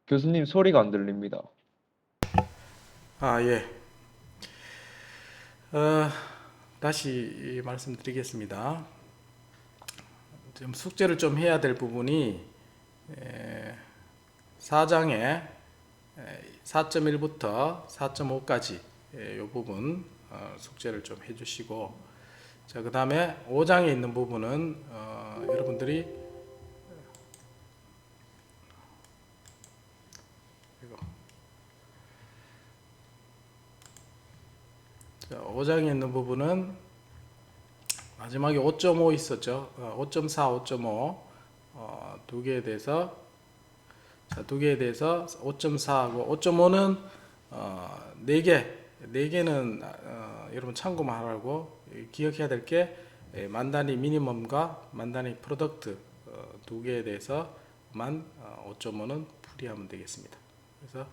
교수님 소리가 안 들립니다. 예. 어, 다시 말씀드리겠습니다. 지금 숙제를 좀 해야 될 부분이 4장에 4.1부터 4.5까지 이 부분 숙제를 좀 해주시고, 자, 그 다음에 5장에 있는 부분은 여러분들이 이거, 자, 5장에 있는 부분은 마지막에 5.5 있었죠. 5.4, 5.5 두 개에 대해서, 자, 두 개에 대해서 5.4하고 5.5는 네 개는 여러분 참고만 하라고 기억해야 될 게 만다니 미니멈과 만다니 프로덕트 두 개에 대해서만 5.5는 풀이하면 되겠습니다. 그래서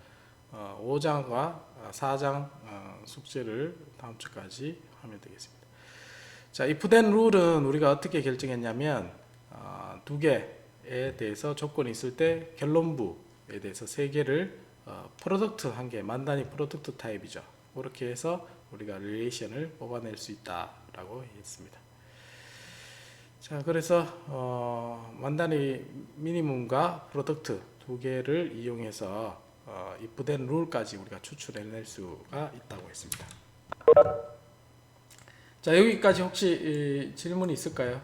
5장과 4장 숙제를 다음 주까지 하면 되겠습니다. 자, if then 룰은 우리가 어떻게 결정했냐면 두 개에 대해서 조건이 있을 때 결론부에 대해서 세 개를 프로덕트 한 개, 만단위 프로덕트 타입이죠. 그렇게 해서 우리가 릴레이션을 뽑아낼 수 있다라고 했습니다. 자, 그래서 만단위 미니멈과 프로덕트 두 개를 이용해서 if then 룰까지 우리가 추출해낼 수가 있다고 했습니다. 자, 여기까지 혹시 질문이 있을까요?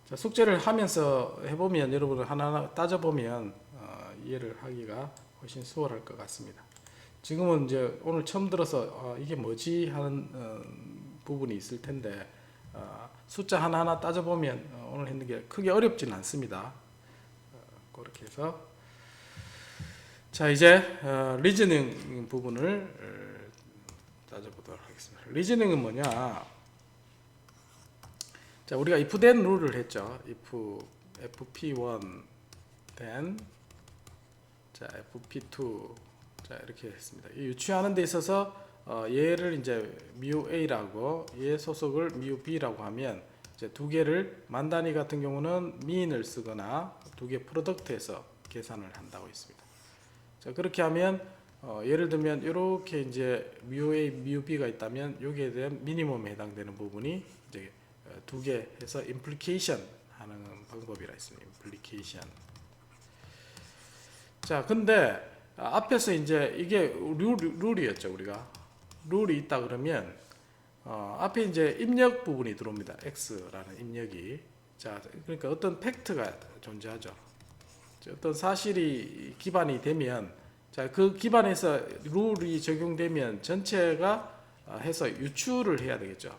자, 숙제를 하면서 해보면 여러분 하나하나 따져보면 이해를 하기가 훨씬 수월할 것 같습니다. 지금은 이제 오늘 처음 들어서 이게 뭐지 하는 부분이 있을 텐데 숫자 하나하나 따져보면 오늘 했는 게 크게 어렵지는 않습니다. 그렇게 해서 자, 이제 리즈닝 부분을 따져보도록 하겠습니다. 리즈닝은 뭐냐? 자, 우리가 if then 룰을 했죠. if fp1 then 자, fp2 자, 이렇게 했습니다. 이 유추하는 데 있어서 얘를 이제 mu a라고 얘 소속을 mu b라고 하면 이제 두 개를 만단위 같은 경우는 mean을 쓰거나 두 개 프로덕트에서 계산을 한다고 했습니다. 자, 그렇게 하면 예를 들면 이렇게 이제 mu a, mu b가 있다면 여기에 대한 미니멈에 해당되는 부분이 이제 두 개 해서 implication 하는 방법이라 했습니다. implication. 자, 근데 앞에서 이제 이게 룰이었죠. 우리가 룰이 있다 그러면 앞에 이제 입력 부분이 들어옵니다. x라는 입력이. 자, 그러니까 어떤 팩트가 존재하죠. 어떤 사실이 기반이 되면, 자, 그 기반에서 룰이 적용되면 전체가 해서 유추를 해야 되겠죠.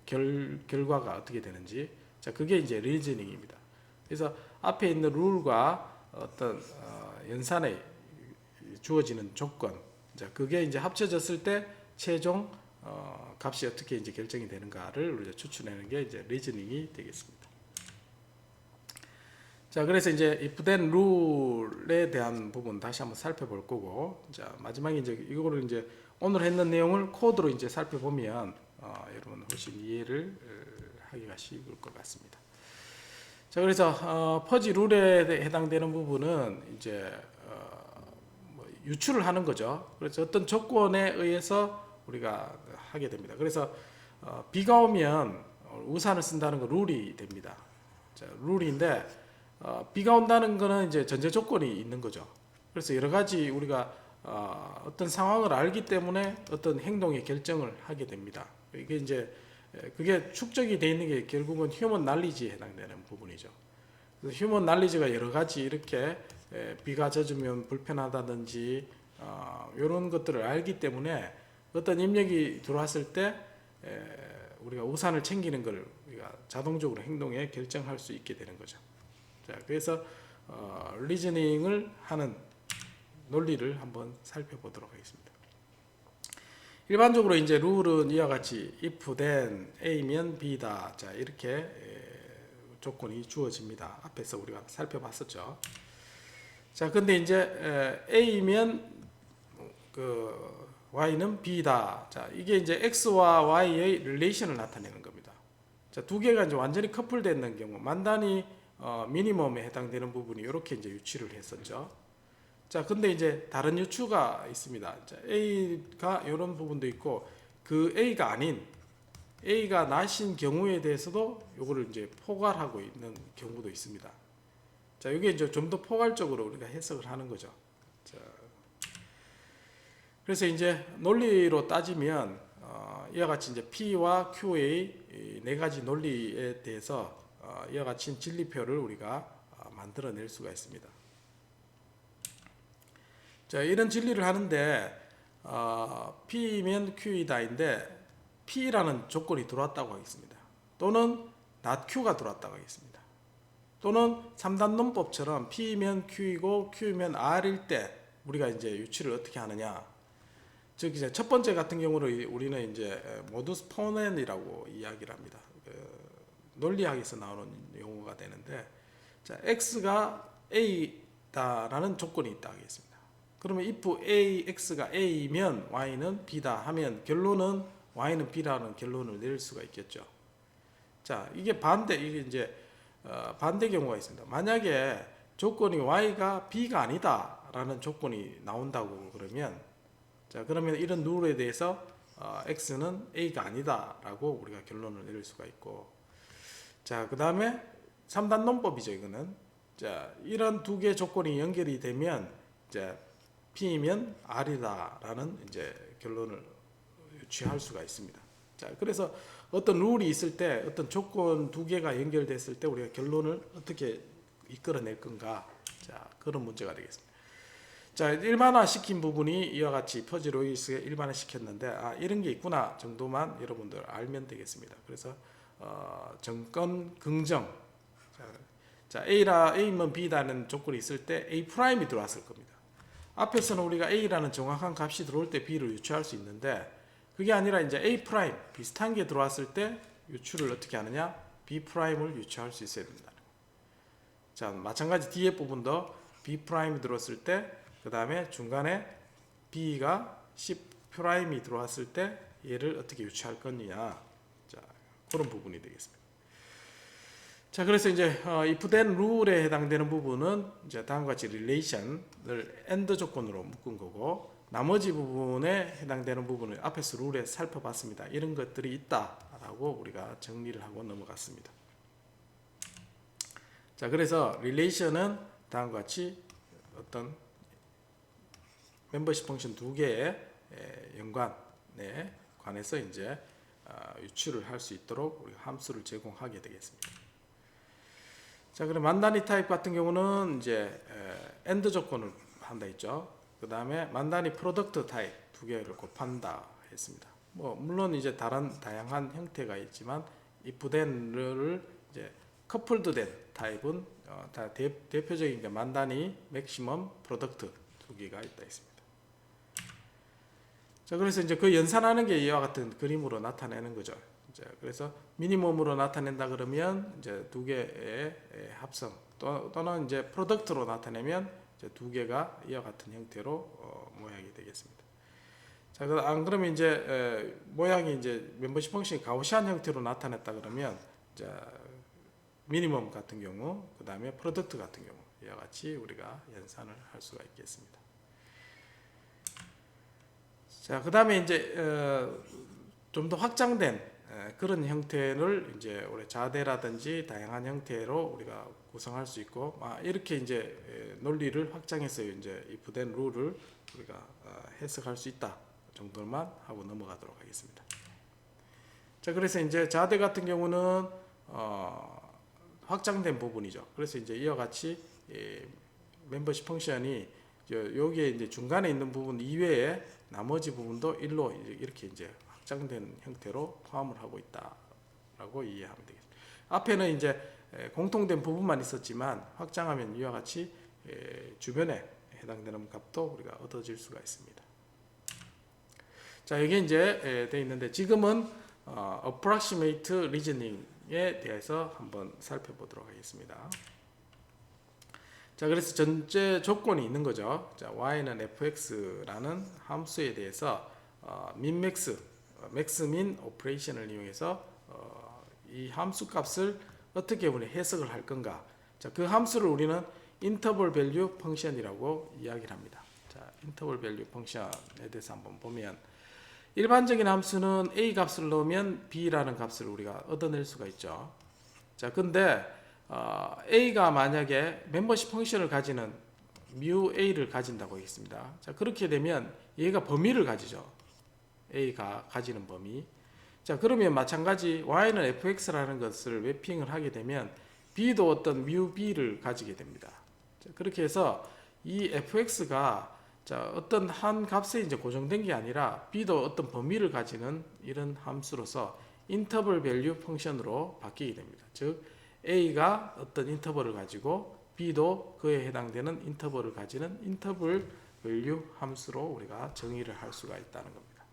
결과가 어떻게 되는지. 자, 그게 이제 리즈닝입니다. 그래서 앞에 있는 룰과 어떤 연산에 주어지는 조건, 자, 그게 이제 합쳐졌을 때 최종 값이 어떻게 이제 결정이 되는가를 우리가 추출하는 게 이제 리즈닝이 되겠습니다. 자, 그래서 이제 if then 룰에 대한 부분 다시 한번 살펴볼 거고, 자, 마지막에 이제 이거를 이제 오늘 했는 내용을 코드로 이제 살펴보면 여러분 훨씬 이해를 하기가 쉬울 것 같습니다. 자, 그래서 퍼지 룰에 해당되는 부분은 이제 뭐 유추를 하는 거죠. 그래서 어떤 조건에 의해서 우리가 하게 됩니다. 그래서 비가 오면 우산을 쓴다는 거 룰이 됩니다. 자, 룰인데 비가 온다는 거는 이제 전제 조건이 있는 거죠. 그래서 여러 가지 우리가 어떤 상황을 알기 때문에 어떤 행동의 결정을 하게 됩니다. 이게 이제 그게 축적이 되어 있는 게 결국은 휴먼 날리지에 해당되는 부분이죠. 그래서 휴먼 날리지가 여러 가지 이렇게 비가 젖으면 불편하다든지 이런 것들을 알기 때문에 어떤 입력이 들어왔을 때 우리가 우산을 챙기는 걸 우리가 자동적으로 행동에 결정할 수 있게 되는 거죠. 자, 그래서 리즈닝을 하는 논리를 한번 살펴보도록 하겠습니다. 일반적으로 이제 룰은 이와 같이 if then A면 B다. 자, 이렇게 조건이 주어집니다. 앞에서 우리가 살펴봤었죠. 자, 근데 이제 A면 그 Y는 B다. 자, 이게 이제 X와 Y의 릴레이션을 나타내는 겁니다. 자, 두 개가 이제 완전히 커플되는 경우, 만단위 미니멈에 해당되는 부분이 이렇게 이제 유추를 했었죠. 자, 근데 이제 다른 유추가 있습니다. 자, A가 이런 부분도 있고, 그 A가 아닌 A가 낮은 경우에 대해서도 요거를 이제 포괄하고 있는 경우도 있습니다. 자, 이게 이제 좀 더 포괄적으로 우리가 해석을 하는 거죠. 자, 그래서 이제 논리로 따지면 이와 같이 이제 P와 Q의 네 가지 논리에 대해서 이와 같이 진리표를 우리가 만들어낼 수가 있습니다. 자, 이런 진리를 하는데 P면 Q이다인데 P라는 조건이 들어왔다고 하겠습니다. 또는 not Q가 들어왔다고 하겠습니다. 또는 3단 논법처럼 P면 Q이고 Q면 R일 때 우리가 이제 유추를 어떻게 하느냐. 즉 이제 첫 번째 같은 경우는 우리는 이제 모두스 포넨이라고 이야기를 합니다. 논리학에서 나오는 용어가 되는데, 자, X가 A다라는 조건이 있다 하겠습니다. 그러면 if X가 A면 Y는 B다 하면 결론은 Y는 B라는 결론을 내릴 수가 있겠죠. 자, 이게 이제 반대 경우가 있습니다. 만약에 조건이 Y가 B가 아니다라는 조건이 나온다고 그러면, 자, 그러면 이런 룰에 대해서 X는 A가 아니다라고 우리가 결론을 내릴 수가 있고, 자, 그 다음에 3단 논법이죠, 이거는. 자, 이런 두 개 조건이 연결이 되면 이제 P면 R이다라는 이제 결론을 취할 수가 있습니다. 자, 그래서 어떤 룰이 있을 때, 어떤 조건 두 개가 연결됐을 때 우리가 결론을 어떻게 이끌어낼 건가? 자, 그런 문제가 되겠습니다. 자, 일반화 시킨 부분이 이와 같이 퍼즐 로이스에 일반화 시켰는데, 이런 게 있구나 정도만 여러분들 알면 되겠습니다. 그래서 정건 긍정. 자, A면 B라는 조건이 있을 때 A 프라임이 들어왔을 겁니다. 앞에서는 우리가 A라는 정확한 값이 들어올 때 B를 유추할 수 있는데, 그게 아니라 이제 A 프라임 비슷한 게 들어왔을 때 유추를 어떻게 하느냐? B 프라임을 유추할 수 있어야 된다. 자, 마찬가지 뒤에 부분도 B 프라임이 들어왔을 때, 그 다음에 중간에 B가 C 프라임이 들어왔을 때 얘를 어떻게 유추할 거냐. 자, 그런 부분이 되겠습니다. 자, 그래서 이제 if then 룰에 해당되는 부분은 이제 다음과 같이 relation을 and 조건으로 묶은 거고, 나머지 부분에 해당되는 부분을 앞에서 룰에 살펴봤습니다. 이런 것들이 있다라고 우리가 정리를 하고 넘어갔습니다. 자, 그래서 relation은 다음과 같이 어떤 멤버십 펑션 두 개의 연관에 관해서 이제 유추를 할 수 있도록 우리가 함수를 제공하게 되겠습니다. 자, 그럼 만단위 타입 같은 경우는 이제 AND 조건을 한다 했죠. 그 다음에 만단위 프로덕트 타입 두 개를 곱한다 했습니다. 뭐 물론 이제 다양한 형태가 있지만 if then을 이제 커플드 된 타입은 다 대표적인 게 만단위 맥시멈 프로덕트 두 개가 있다 했습니다. 자, 그래서 이제 그 연산하는 게 이와 같은 그림으로 나타내는 거죠. 이제 그래서 미니멈으로 나타낸다 그러면 이제 두 개의 합성 또는 이제 프로덕트로 나타내면 이제 두 개가 이와 같은 형태로 모양이 되겠습니다. 자, 안 그러면 이제 모양이 이제 멤버십 펑션이 가우시안 형태로 나타냈다 그러면 이제 미니멈 같은 경우, 그 다음에 프로덕트 같은 경우 이와 같이 우리가 연산을 할 수가 있겠습니다. 자, 그 다음에 이제 좀 더 확장된 그런 형태를 이제 우리 자대라든지 다양한 형태로 우리가 구성할 수 있고, 이렇게 이제 논리를 확장해서 이제 if then 룰을 우리가 해석할 수 있다 정도만 하고 넘어가도록 하겠습니다. 자, 그래서 이제 자대 같은 경우는 확장된 부분이죠. 그래서 이제 이와 같이 멤버십 펑션이 여기에 이제 중간에 있는 부분 이외에 나머지 부분도 1로 이렇게 이제 확장된 형태로 포함을 하고 있다라고 이해하면 되겠습니다. 앞에는 이제 공통된 부분만 있었지만 확장하면 이와 같이 주변에 해당되는 값도 우리가 얻어질 수가 있습니다. 자, 이게 이제 되어 있는데 지금은 approximate reasoning에 대해서 한번 살펴보도록 하겠습니다. 자, 그래서 전제 조건이 있는 거죠. 자, y는 fx라는 함수에 대해서 민맥스, 맥스민 오퍼레이션을 이용해서 이 함수 값을 어떻게 우리 해석을 할 건가. 자, 그 함수를 우리는 인터벌 밸류 펑션이라고 이야기를 합니다. 자, 인터벌 밸류 펑션에 대해서 한번 보면 일반적인 함수는 a 값을 넣으면 b라는 값을 우리가 얻어낼 수가 있죠. 자, 근데 a가 만약에 멤버십 펑션을 가지는 mu a를 가진다고 하겠습니다. 자, 그렇게 되면 얘가 범위를 가지죠. a가 가지는 범위. 자, 그러면 마찬가지 y는 fx라는 것을 맵핑을 하게 되면 b도 어떤 mu b를 가지게 됩니다. 자, 그렇게 해서 이 fx가 자, 어떤 한 값에 이제 고정된 게 아니라 b도 어떤 범위를 가지는 이런 함수로서 인터벌 밸류 펑션으로 바뀌게 됩니다. 즉 a가 어떤 인터벌을 가지고 b도 그에 해당되는 인터벌을 가지는 인터벌 밸류 함수로 우리가 정의를 할 수가 있다는 겁니다.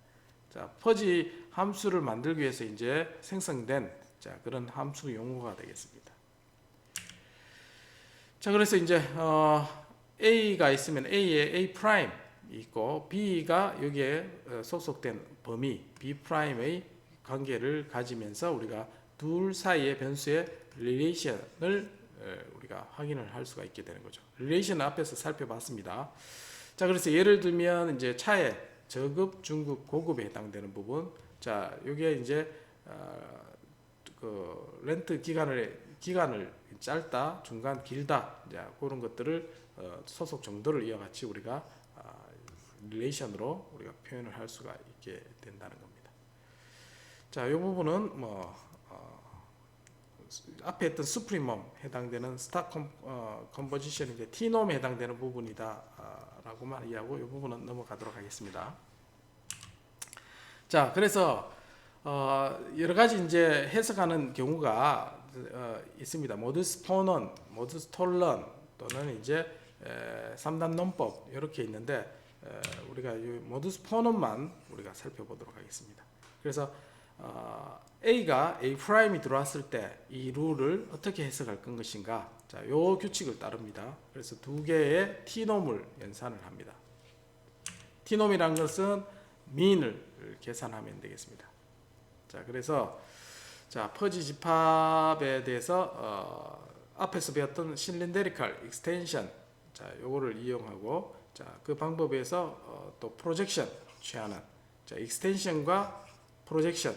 자, 퍼지 함수를 만들기 위해서 이제 생성된 자, 그런 함수 용어가 되겠습니다. 자, 그래서 이제 a가 있으면 a에 a 프라임 있고 b가 여기에 소속된 범위 b 프라임의 관계를 가지면서 우리가 둘 사이의 변수의 릴레이션을 우리가 확인을 할 수가 있게 되는 거죠. 릴레이션 앞에서 살펴봤습니다. 자, 그래서 예를 들면 이제 차에 저급, 중급, 고급에 해당되는 부분. 자, 여기에 이제 그 렌트 기간을 짧다, 중간, 길다. 자, 그런 것들을 소속 정도를 이와 같이 우리가 릴레이션으로 우리가 표현을 할 수가 있게 된다는 겁니다. 자, 이 부분은 뭐 앞에 했던 수프리멈 해당되는 스타 컴포지션 이제 T놈에 해당되는 부분이다라고만 이해하고 이 부분은 넘어가도록 하겠습니다. 자, 그래서 여러 가지 이제 해석하는 경우가 있습니다. 모두스 포넌, 모두스 톨런 또는 이제 3단 논법 이렇게 있는데 우리가 이 모두스 포넌만 우리가 살펴보도록 하겠습니다. 그래서 a가 a 프라임이 들어왔을 때 이 룰을 어떻게 해석할 것인가? 자, 요 규칙을 따릅니다. 그래서 두 개의 t놈을 연산을 합니다. t놈이란 것은 mean을 계산하면 되겠습니다. 자, 그래서 자, 퍼지 집합에 대해서 앞에서 배웠던 실린데리컬 익스텐션 자, 요거를 이용하고 자, 그 방법에서 또 프로젝션 취하는 자, 익스텐션과 프로젝션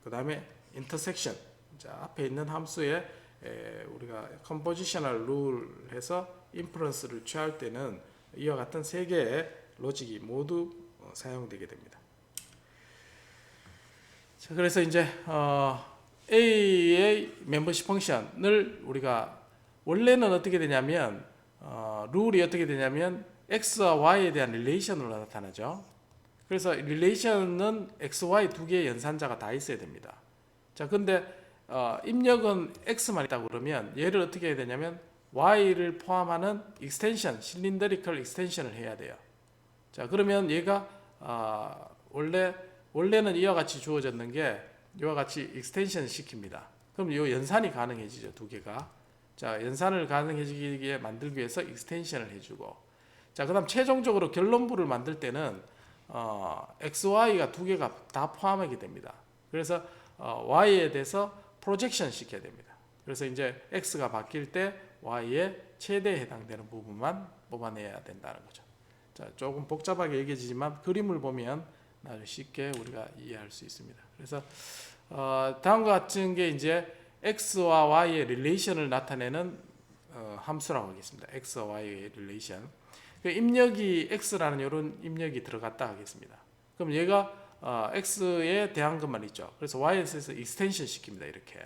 그 다음에 인터섹션 자, 앞에 있는 함수에 우리가 컴포지셔널 룰 해서 인퍼런스를 취할 때는 이와 같은 세 개의 로직이 모두 사용되게 됩니다. 자, 그래서 이제 A의 멤버십 펑션을 우리가 원래는 어떻게 되냐면 룰이 어떻게 되냐면 X와 Y에 대한 릴레이션으로 나타나죠. 그래서 릴레이션은 X, Y 두 개의 연산자가 다 있어야 됩니다. 자, 근데 입력은 X만 있다고 그러면 얘를 어떻게 해야 되냐면 Y를 포함하는 익스텐션, 실린더리컬 익스텐션을 해야 돼요. 자, 그러면 얘가 원래는 이와 같이 주어졌는 게 이와 같이 익스텐션 시킵니다. 그럼 이 연산이 가능해지죠, 두 개가. 자, 연산을 가능해지게 만들기 위해서 익스텐션을 해주고. 자, 그다음 최종적으로 결론부를 만들 때는 X, Y가 두 개가 다 포함하게 됩니다. 그래서 Y에 대해서 프로젝션 시켜야 됩니다. 그래서 이제 X가 바뀔 때 Y의 최대에 해당되는 부분만 뽑아내야 된다는 거죠. 자, 조금 복잡하게 얘기해지지만 그림을 보면 아주 쉽게 우리가 이해할 수 있습니다. 그래서 다음과 같은 게 이제 X와 Y의 릴레이션을 나타내는 함수라고 하겠습니다. X와 Y의 릴레이션. 그 입력이 X라는 이런 입력이 들어갔다 하겠습니다. 그럼 얘가 X에 대한 것만 있죠. 그래서 Y에서 익스텐션 시킵니다. 이렇게.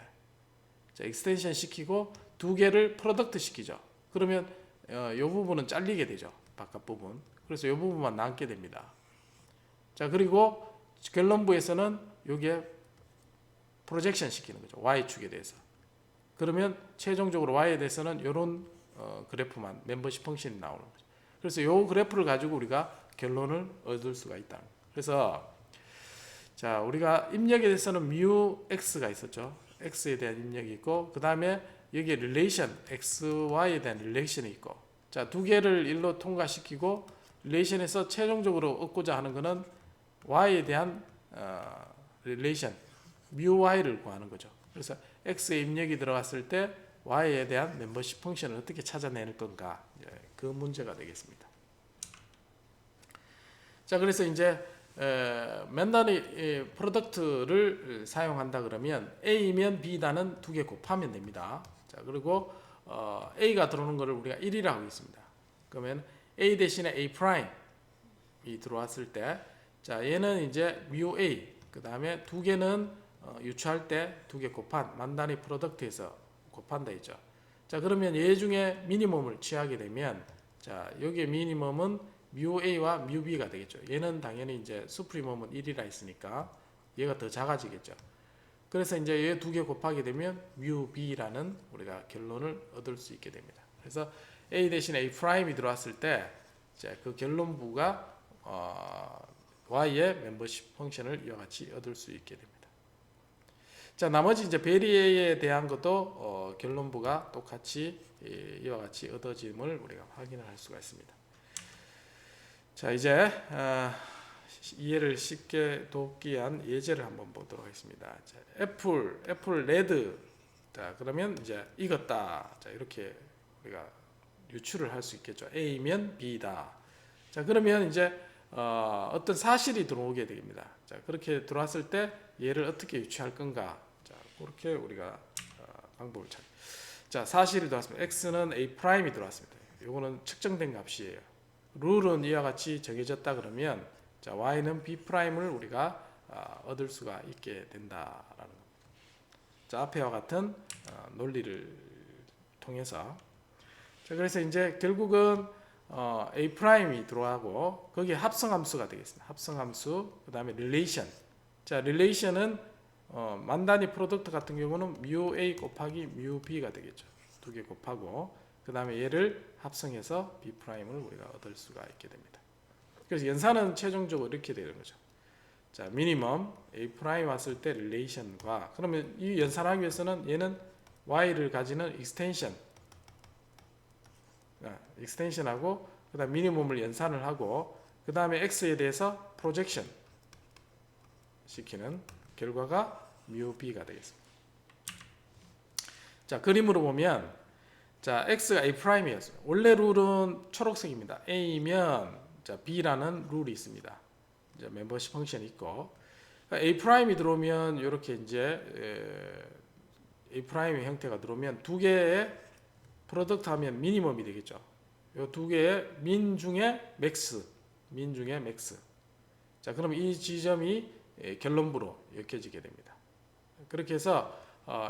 자, 익스텐션 시키고 두 개를 프로덕트 시키죠. 그러면 이 부분은 잘리게 되죠. 바깥 부분. 그래서 이 부분만 남게 됩니다. 자, 그리고 결론부에서는 여기에 프로젝션 시키는 거죠. Y축에 대해서. 그러면 최종적으로 Y에 대해서는 이런 그래프만 멤버십 펑션이 나오는 거죠. 그래서 이 그래프를 가지고 우리가 결론을 얻을 수가 있다. 그래서 자, 우리가 입력에 대해서는 mu x가 있었죠. x에 대한 입력이 있고, 그 다음에 여기에 relation xy에 대한 relation이 있고, 자, 두 개를 일로 통과시키고 relation에서 최종적으로 얻고자 하는 것은 y에 대한 relation mu y를 구하는 거죠. 그래서 x에 입력이 들어갔을 때 y에 대한 멤버십 펑션을 어떻게 찾아낼 건가, 그 문제가 되겠습니다. 자, 그래서 이제 맨다니 프로덕트를 사용한다 그러면 A면 B다는 두 개 곱하면 됩니다. 자, 그리고 A가 들어오는 것을 우리가 1이라고 하겠습니다. 그러면 A 대신에 A 프라임이 들어왔을 때, 자, 얘는 이제 mu A, 그 다음에 두 개는 유추할 때 두 개 곱한 만다니 프로덕트에서 곱한다 했죠. 자, 그러면 얘 중에 미니멈을 취하게 되면, 자, 여기에 미니멈은 mu A와 mu B가 되겠죠. 얘는 당연히 이제 수프리멈은 1이라 했으니까 얘가 더 작아지겠죠. 그래서 이제 얘 두 개 곱하게 되면 mu B라는 우리가 결론을 얻을 수 있게 됩니다. 그래서 A 대신 A 프라임이 들어왔을 때, 그 결론부가 Y의 멤버십 펑션을 이와 같이 얻을 수 있게 됩니다. 자, 나머지 이제 베리에 대한 것도 결론부가 똑같이 이와 같이 얻어짐을 우리가 확인을 할 수가 있습니다. 자, 이제 이해를 쉽게 돕기 위한 예제를 한번 보도록 하겠습니다. 자, 애플 레드. 자, 그러면 이제 익었다. 자, 이렇게 우리가 유추를 할 수 있겠죠. A면 B다. 자, 그러면 이제 어떤 사실이 들어오게 됩니다. 자, 그렇게 들어왔을 때 얘를 어떻게 유추할 건가? 자, 그렇게 우리가 방법을 찾. 자, 사실이 들어왔습니다. X는 A 프라임이 들어왔습니다. 이거는 측정된 값이에요. 룰은 이와 같이 정해졌다 그러면, 자, y는 b 프라임을 우리가 얻을 수가 있게 된다라는 겁니다. 자, 앞에와 같은 논리를 통해서, 자, 그래서 이제 결국은 a 프라임이 들어가고 거기에 합성함수가 되겠습니다. 합성함수, 그 다음에 relation. 자, relation은 만다니 프로덕트 같은 경우는 mu a 곱하기 mu b가 되겠죠. 두 개 곱하고, 그 다음에 얘를 합성해서 B 프라임을 우리가 얻을 수가 있게 됩니다. 그래서 연산은 최종적으로 이렇게 되는 거죠. 자, 미니멈 A 프라임 왔을 때 릴레이션과, 그러면 이 연산하기 위해서는 얘는 Y를 가지는 익스텐션하고, 그 다음 미니멈을 연산을 하고, 그 다음에 X에 대해서 프로젝션 시키는 결과가 mu B가 되겠습니다. 자, 그림으로 보면, 자, X가 A 프라임이었어요. 원래 룰은 초록색입니다. A면 자, B라는 룰이 있습니다. 이제 멤버십 펑션이 있고, 그러니까 A 프라임이 들어오면 이렇게 이제 A 프라임의 형태가 들어오면 두 개의 프로덕트 하면 미니멈이 되겠죠. 이 두 개의 민 중에 맥스. 자, 그럼 이 지점이 결론부로 엮여지게 됩니다. 그렇게 해서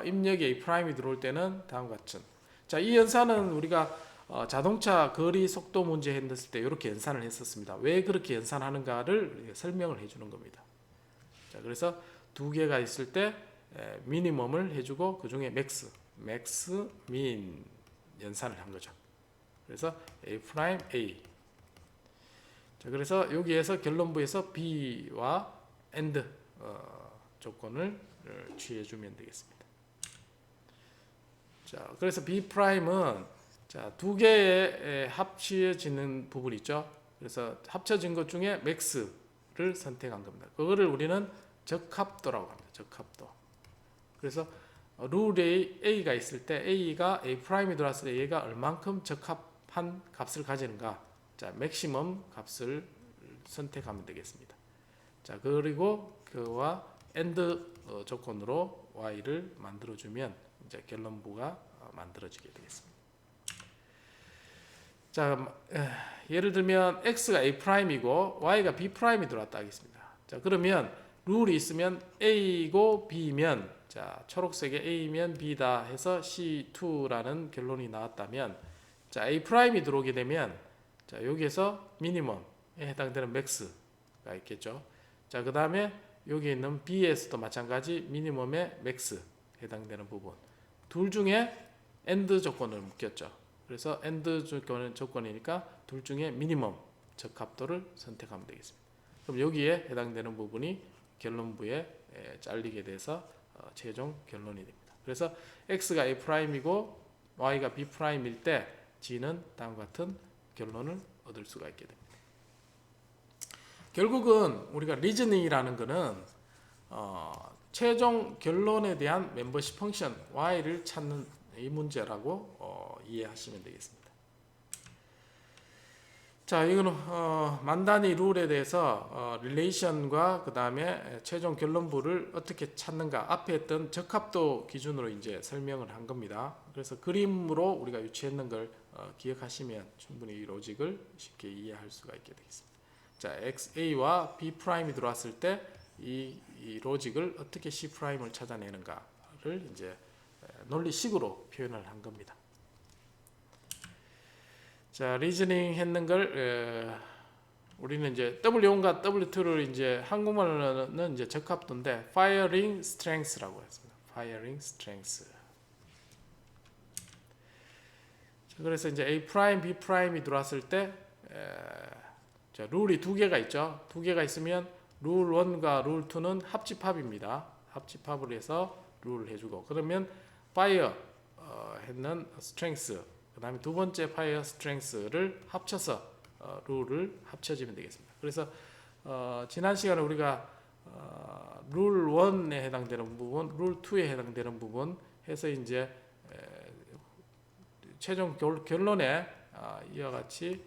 입력이 A 프라임이 들어올 때는 다음과 같은. 자, 이 연산은 우리가 자동차 거리 속도 문제 했을 때 이렇게 연산을 했었습니다. 왜 그렇게 연산하는가를 설명을 해주는 겁니다. 자, 그래서 두 개가 있을 때 미니멈을 해주고 그 중에 맥스, 민 연산을 한 거죠. 그래서 A 프라임 A. 자, 그래서 여기에서 결론부에서 B와 AND 조건을 취해주면 되겠습니다. 자, 그래서 B 프라임은 자, 두 개의 합쳐지는 부분 있죠. 그래서 합쳐진 것 중에 맥스를 선택한 겁니다. 그거를 우리는 적합도라고 합니다. 적합도. 그래서 룰에 A가 있을 때 A가 A 프라임이 들어왔을 때 얘가 얼만큼 적합한 값을 가지는가. 자, 맥시멈 값을 선택하면 되겠습니다. 자, 그리고 그와 AND 조건으로 Y를 만들어주면 이제 결론부가 만들어지게 되겠습니다. 자, 예를 들면 X가 A 프라임이고 Y가 B 프라임이 들어왔다 하겠습니다. 자, 그러면 룰이 있으면 A고 B면, 자, 초록색에 A면 B다 해서 C2라는 결론이 나왔다면, 자, A 프라임이 들어오게 되면, 자, 여기에서 미니멈에 해당되는 맥스가 있겠죠. 자, 그 다음에 여기 있는 B에서도 마찬가지 미니멈의 맥스 해당되는 부분. 둘 중에 AND 조건을 묶였죠. 그래서 AND 조건이니까 둘 중에 미니멈 적합도를 선택하면 되겠습니다. 그럼 여기에 해당되는 부분이 결론부에 잘리게 돼서 최종 결론이 됩니다. 그래서 x가 A'이고 y가 B'일 때 g는 다음과 같은 결론을 얻을 수가 있게 됩니다. 결국은 우리가 리즈닝이라는 것은 최종 결론에 대한 멤버십 펑션 y를 찾는 이 문제라고 이해하시면 되겠습니다. 자, 이거는 만단위 룰에 대해서 릴레이션과 그 다음에 최종 결론부를 어떻게 찾는가 앞에 했던 적합도 기준으로 이제 설명을 한 겁니다. 그래서 그림으로 우리가 유추했는 걸 기억하시면 충분히 이 로직을 쉽게 이해할 수가 있게 되겠습니다. 자, XA와 B'이 들어왔을 때 이 로직을 어떻게 C'을 찾아내는가를 이제 논리식으로 표현을 한 겁니다. 자, 리즈닝 했는 걸 우리는 이제 W1과 W2를 이제 한국말로는 이제 적합도인데 firing strength라고 했습니다. firing strength. 자, 그래서 이제 A 프라임, B 프라임이 들어왔을 때 자, 룰이 두 개가 있죠. 두 개가 있으면 룰 1과 룰 2는 합집합입니다. 합집합을 해서 룰을 해주고 그러면 fire 했는 strength 그 다음에 두 번째 fire strength를 합쳐서 룰을 합쳐지면 되겠습니다. 그래서 지난 시간에 우리가 룰 1에 해당되는 부분, 룰 2에 해당되는 부분 해서 이제 최종 결론에 이와 같이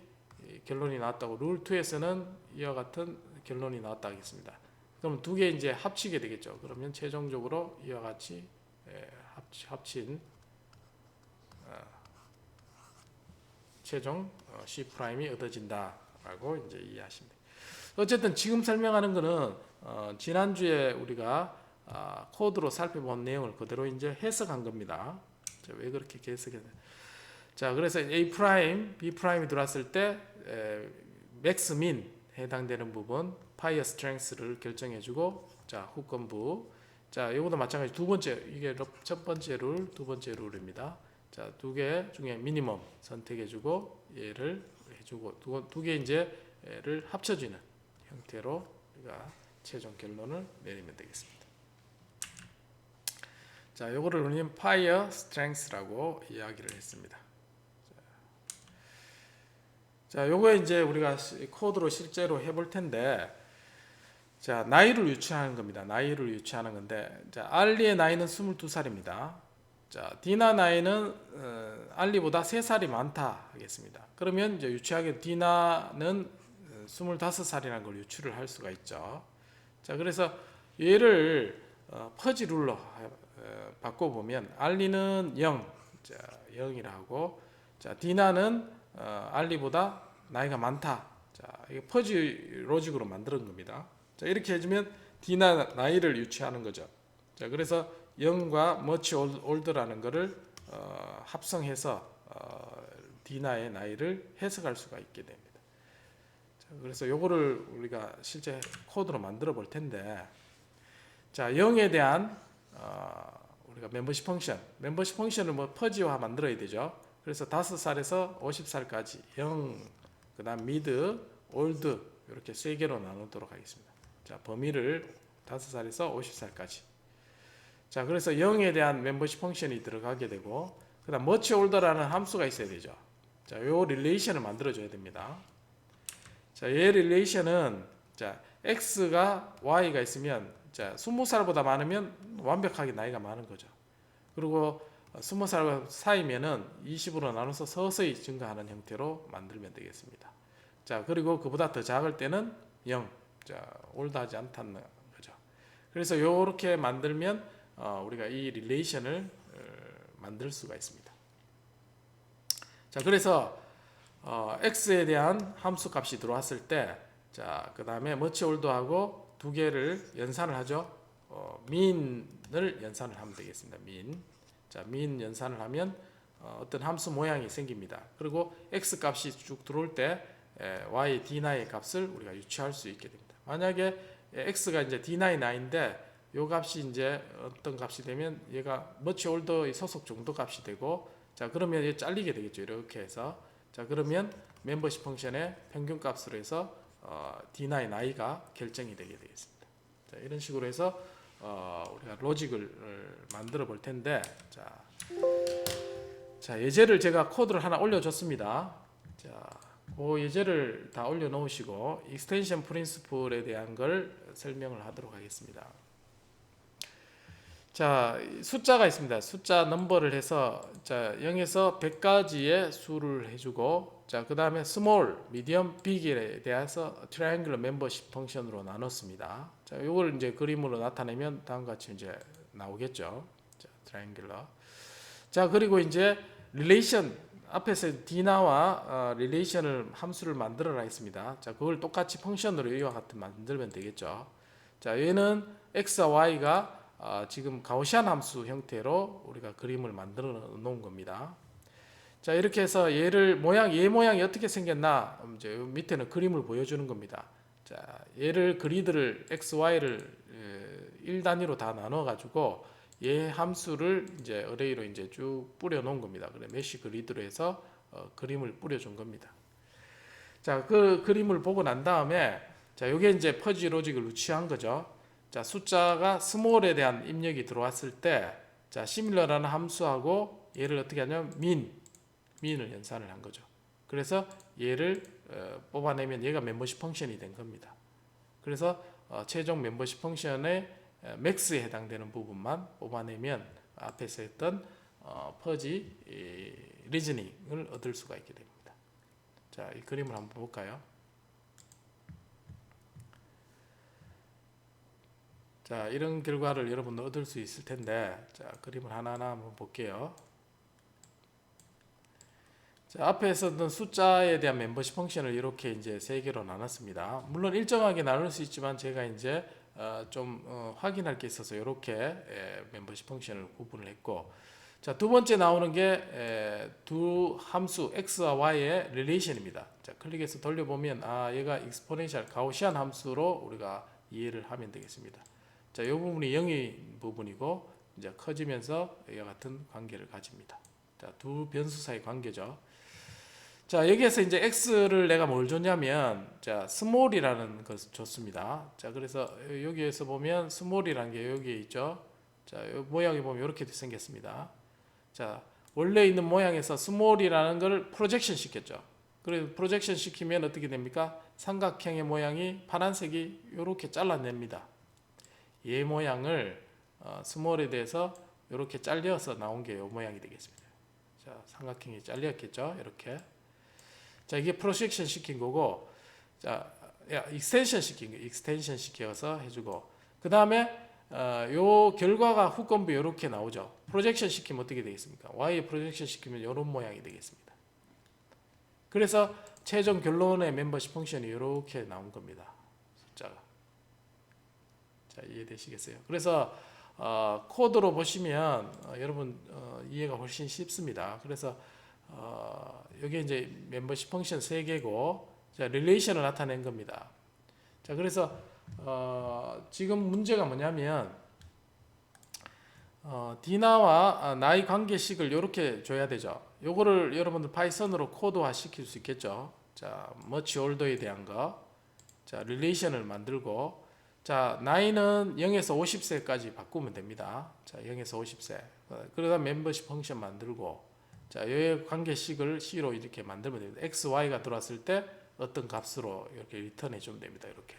결론이 나왔다고 룰 2에서는 이와 같은 결론이 나왔다 하겠습니다. 그럼 두 개 이제 합치게 되겠죠. 그러면 최종적으로 이와 같이 합친 최종 C'이 얻어진다라고 이제 이해하시면 됩니다. 어쨌든 지금 설명하는 것은 지난주에 우리가 코드로 살펴본 내용을 그대로 이제 해석한 겁니다. 자, 왜 그렇게 해석했냐? 자, 그래서 A 프라임, B 프라임이 들어왔을 때 맥스 민 해당되는 부분 파이어 스트렝스를 결정해주고 자 후건부 자 이것도 마찬가지 두 번째 이게 첫 번째 룰, 두 번째 룰입니다. 자, 두 개 중에 미니멈 선택해주고 얘를 해주고 두 개 이제를 합쳐주는 형태로 우리가 최종 결론을 내리면 되겠습니다. 자, 요거를 우리는 fire strength라고 이야기를 했습니다. 자, 요거 이제 우리가 코드로 실제로 해볼 텐데, 자, 나이를 유추하는 겁니다. 나이를 유추하는 건데, 자, 알리의 나이는 22살입니다. 자, 디나 나이는 알리보다 3살이 많다 하겠습니다. 그러면 이제 유추하게 디나는 25살이라는 걸 유추를 할 수가 있죠. 자, 그래서 얘를 퍼지 룰로 바꿔보면 알리는 0, 자, 0이라 하고, 자, 디나는 알리보다 나이가 많다. 자, 이게 퍼지 로직으로 만드는 겁니다. 자, 이렇게 해주면 디나 나이를 유추하는 거죠. 자, 그래서 0과 much older라는 것을 합성해서 디나의 나이를 해석할 수가 있게 됩니다. 자, 그래서 요거를 우리가 실제 코드로 만들어 볼 텐데, 자, 0에 대한 우리가 멤버십 펑션을 뭐 퍼지화 만들어야 되죠. 그래서 5살에서 50살까지 0, 그 다음 미드, 올드 이렇게 세 개로 나누도록 하겠습니다. 자, 범위를 5살에서 50살까지. 자, 그래서 0에 대한 멤버십 펑션이 들어가게 되고, 그 다음 much older라는 함수가 있어야 되죠. 자, 요 릴레이션을 만들어줘야 됩니다. 자, 얘 릴레이션은 자, x가 y가 있으면 자, 20살보다 많으면 완벽하게 나이가 많은 거죠. 그리고 20살 사이면은 20으로 나눠서 서서히 증가하는 형태로 만들면 되겠습니다. 자, 그리고 그보다 더 작을 때는 0, 자, 올드하지 않다는 거죠. 그래서 이렇게 만들면 우리가 이 릴레이션을 만들 수가 있습니다. 자, 그래서 x에 대한 함수 값이 들어왔을 때, 자, 그 다음에 much older하고 두 개를 연산을 하죠. mean을 연산을 하면 되겠습니다. mean. 자, mean 연산을 하면 어떤 함수 모양이 생깁니다. 그리고 x 값이 쭉 들어올 때 y d9의 값을 우리가 유추할 수 있게 됩니다. 만약에 x가 이제 d9인데 요 값이 이제 어떤 값이 되면 얘가 much older의 소속 정도 값이 되고, 자, 그러면 얘 잘리게 되겠죠. 이렇게 해서. 자, 그러면 멤버십 펑션의 평균 값으로 해서 d9 i가 결정이 되게 되겠습니다. 자, 이런 식으로 해서 우리가 로직을 만들어 볼 텐데, 자, 예제를 제가 코드를 하나 올려줬습니다. 자, 그 예제를 다 올려놓으시고 익스텐션 프린시플에 대한 걸 설명을 하도록 하겠습니다. 자, 숫자가 있습니다. 숫자 넘버를 해서 자 0에서 100까지의 수를 해주고, 자 그 다음에 스몰, 미디엄, 빅에 대해서 트라이앵글러 멤버십 펑션으로 나눴습니다. 자, 요걸 이제 그림으로 나타내면 다음과 같이 이제 나오겠죠. 자, 트라이앵글러. 자, 그리고 이제 릴레이션, 앞에서 디나와 릴레이션을 함수를 만들어라 했습니다. 자, 그걸 똑같이 펑션으로 이와 같은 만들면 되겠죠. 자, 얘는 x와 y가 지금 가우시안 함수 형태로 우리가 그림을 만들어 놓은 겁니다. 자, 이렇게 해서 얘를 얘 모양이 어떻게 생겼나 이제 밑에는 그림을 보여주는 겁니다. 자, 얘를 그리드를 x, y를 1단위로 다 나눠 가지고 얘 함수를 이제 어레이로 이제 쭉 뿌려 놓은 겁니다. 그래 메쉬 그리드로 해서 그림을 뿌려 준 겁니다. 자, 그 그림을 보고 난 다음에 자, 요게 이제 퍼지 로직을 유치한 거죠. 자, 숫자가 스몰에 대한 입력이 들어왔을 때, 자, 시밀러라는 함수하고 얘를 어떻게 하냐면 민을 연산을 한 거죠. 그래서 얘를 뽑아내면 얘가 멤버십 펑션이 된 겁니다. 그래서 최종 멤버십 펑션의 맥스에 해당되는 부분만 뽑아내면 앞에서 했던 퍼지 리즈닝을 얻을 수가 있게 됩니다. 자, 이 그림을 한번 볼까요? 자, 이런 결과를 여러분도 얻을 수 있을 텐데, 자, 그림을 하나하나 한번 볼게요. 자, 앞에서 했던 숫자에 대한 멤버십 펑션을 이렇게 이제 세 개로 나눴습니다. 물론 일정하게 나눌 수 있지만 제가 이제 좀 확인할 게 있어서 이렇게 멤버십 펑션을 구분을 했고, 자, 두 번째 나오는 게 두 함수 x와 y의 릴레이션입니다. 자, 클릭해서 돌려보면 얘가 익스포넨셜 가우시안 함수로 우리가 이해를 하면 되겠습니다. 자, 이 부분이 0의 부분이고 이제 커지면서 이와 같은 관계를 가집니다. 자, 두 변수 사이 관계죠. 자, 여기에서 이제 x를 내가 뭘 줬냐면 자, 스몰이라는 것을 줬습니다. 자, 그래서 여기에서 보면 스몰이라는 게 여기에 있죠. 자, 이 모양이 보면 이렇게 생겼습니다. 자, 원래 있는 모양에서 스몰이라는 걸 프로젝션 시켰죠. 그래서 프로젝션 시키면 어떻게 됩니까? 삼각형의 모양이 파란색이 이렇게 잘라냅니다. 얘 모양을 스몰에 대해서 이렇게 잘려서 나온 게 이 모양이 되겠습니다. 자, 삼각형이 잘렸겠죠. 이렇게. 자, 이게 프로젝션 시킨 거고, 자, 익스텐션 시킨 거, 익스텐션 시켜서 해주고, 그 다음에 요 결과가 후건부 이렇게 나오죠. 프로젝션 시키면 어떻게 되겠습니까? y 프로젝션 시키면 이런 모양이 되겠습니다. 그래서 최종 결론의 멤버십 펑션이 이렇게 나온 겁니다. 숫자가. 자, 이해되시겠어요? 그래서 코드로 보시면 여러분 이해가 훨씬 쉽습니다. 그래서 여기 이제 멤버십 펑션 3개고, 자, 릴레이션을 나타낸 겁니다. 자, 그래서 지금 문제가 뭐냐면 디나와 나의 관계식을 이렇게 줘야 되죠. 요거를 여러분들 파이썬으로 코드화 시킬 수 있겠죠. 자, much older에 대한 거. 자, 릴레이션을 만들고, 자, 나이는 0에서 50세까지 바꾸면 됩니다. 자, 0에서 50세. 그러다 멤버십 펑션 만들고, 자, 이 관계식을 C로 이렇게 만들면 됩니다. X, Y가 들어왔을 때 어떤 값으로 이렇게 리턴해 주면 됩니다. 이렇게.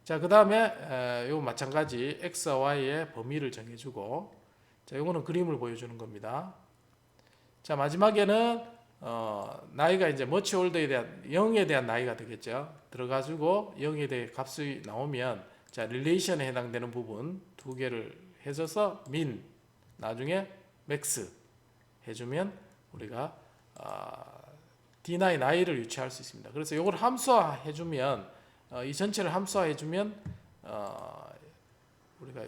자, 그 다음에 요 마찬가지 X와 Y의 범위를 정해주고, 자, 요거는 그림을 보여주는 겁니다. 자, 마지막에는 나이가 이제 much older에 대한 0에 대한 나이가 되겠죠. 들어가지고 0에 대해 값이 나오면 자, 릴레이션에 해당되는 부분 두 개를 해줘서 min, 나중에 max 해주면 우리가 D나의 나이를 유추할 수 있습니다. 그래서 이걸 함수화 해주면 이 전체를 함수화 해주면 우리가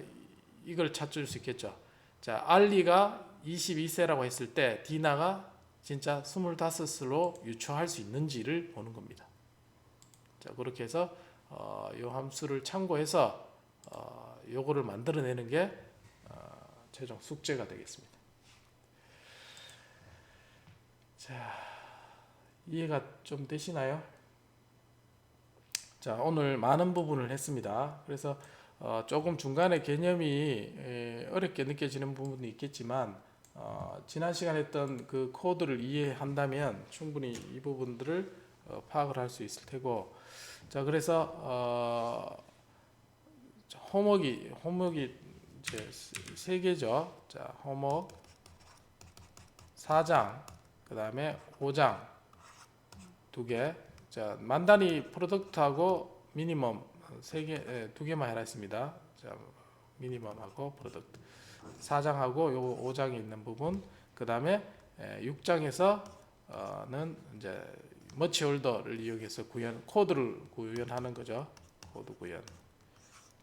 이걸 찾을 수 있겠죠. 자, 알리가 22세라고 했을 때 디나가 진짜 25으로 유추할 수 있는지를 보는 겁니다. 자, 그렇게 해서 이 함수를 참고해서 요거를 만들어내는 게 최종 숙제가 되겠습니다. 자, 이해가 좀 되시나요? 자, 오늘 많은 부분을 했습니다. 그래서 조금 중간에 개념이 어렵게 느껴지는 부분이 있겠지만 지난 시간에 했던 그 코드를 이해한다면 충분히 이 부분들을 파악을 할 수 있을 테고, 자, 그래서 홈워크이 이제 세 개죠. 자, 홈워크 4장, 그 다음에 5장 두 개. 자, 만단위 프로덕트하고 미니멈 두 개만 해라 했습니다. 자, 미니멈하고 프로덕트 4장하고 요 5장에 있는 부분, 그 다음에 6장에서는 이제 머치 홀더를 이용해서 코드를 구현하는 거죠. 코드 구현.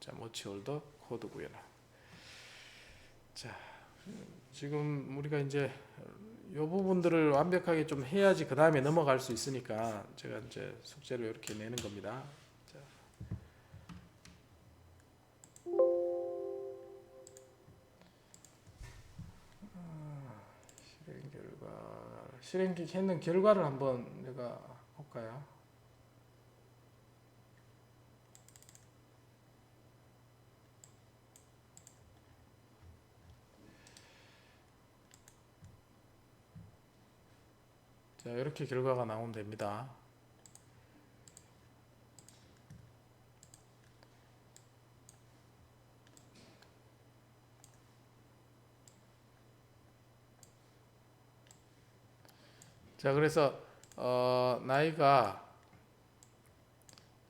자, 머치 홀더 코드 구현. 자, 지금 우리가 이제 이 부분들을 완벽하게 좀 해야지 그 다음에 넘어갈 수 있으니까 제가 이제 숙제를 이렇게 내는 겁니다. 자, 실행 했는 결과를 한번 내가 볼까요? 자, 이렇게 결과가 나오면 됩니다. 자, 그래서 나이가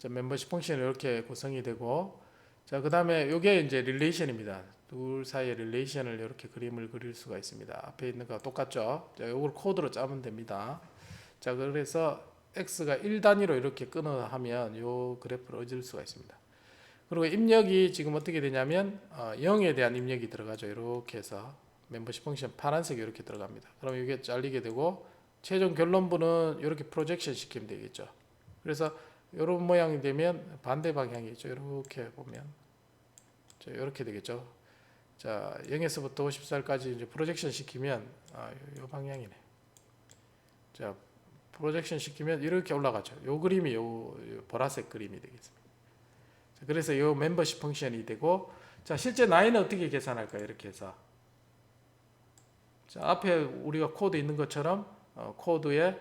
멤버십 펑션이 이렇게 구성이 되고, 자, 그 다음에 이게 이제 릴레이션입니다. 둘 사이의 릴레이션을 이렇게 그림을 그릴 수가 있습니다. 앞에 있는 거 똑같죠? 자, 이걸 코드로 짜면 됩니다. 자, 그래서 x가 1단위로 이렇게 끊어 하면 요 그래프를 얻을 수가 있습니다. 그리고 입력이 지금 어떻게 되냐면 0에 대한 입력이 들어가죠. 이렇게 해서 멤버십 펑션 파란색이 이렇게 들어갑니다. 그럼 이게 잘리게 되고, 최종 결론부는 이렇게 프로젝션 시키면 되겠죠. 그래서 이런 모양이 되면 반대 방향이죠. 이렇게 보면 이렇게 되겠죠. 자, 0에서부터 50살까지 이제 프로젝션 시키면 이 방향이네. 자, 프로젝션 시키면 이렇게 올라가죠. 요 그림이 요 보라색 그림이 되겠습니다. 자, 그래서 요 멤버십 펑션이 되고, 자, 실제 나이는 어떻게 계산할까요? 이렇게 해서 자, 앞에 우리가 코드 있는 것처럼 코드에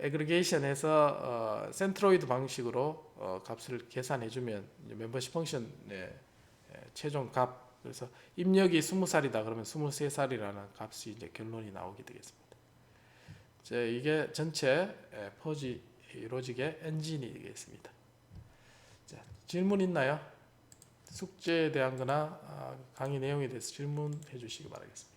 애그리게이션해서 센트로이드 방식으로 값을 계산해주면 멤버십 펑션의 최종 값, 그래서 입력이 20살이다 그러면 23살이라는 값이 이제 결론이 나오게 되겠습니다. 자, 이게 전체 퍼지 로직의 엔진이 되겠습니다. 자, 질문 있나요? 숙제에 대한 거나 강의 내용에 대해서 질문해 주시기 바라겠습니다.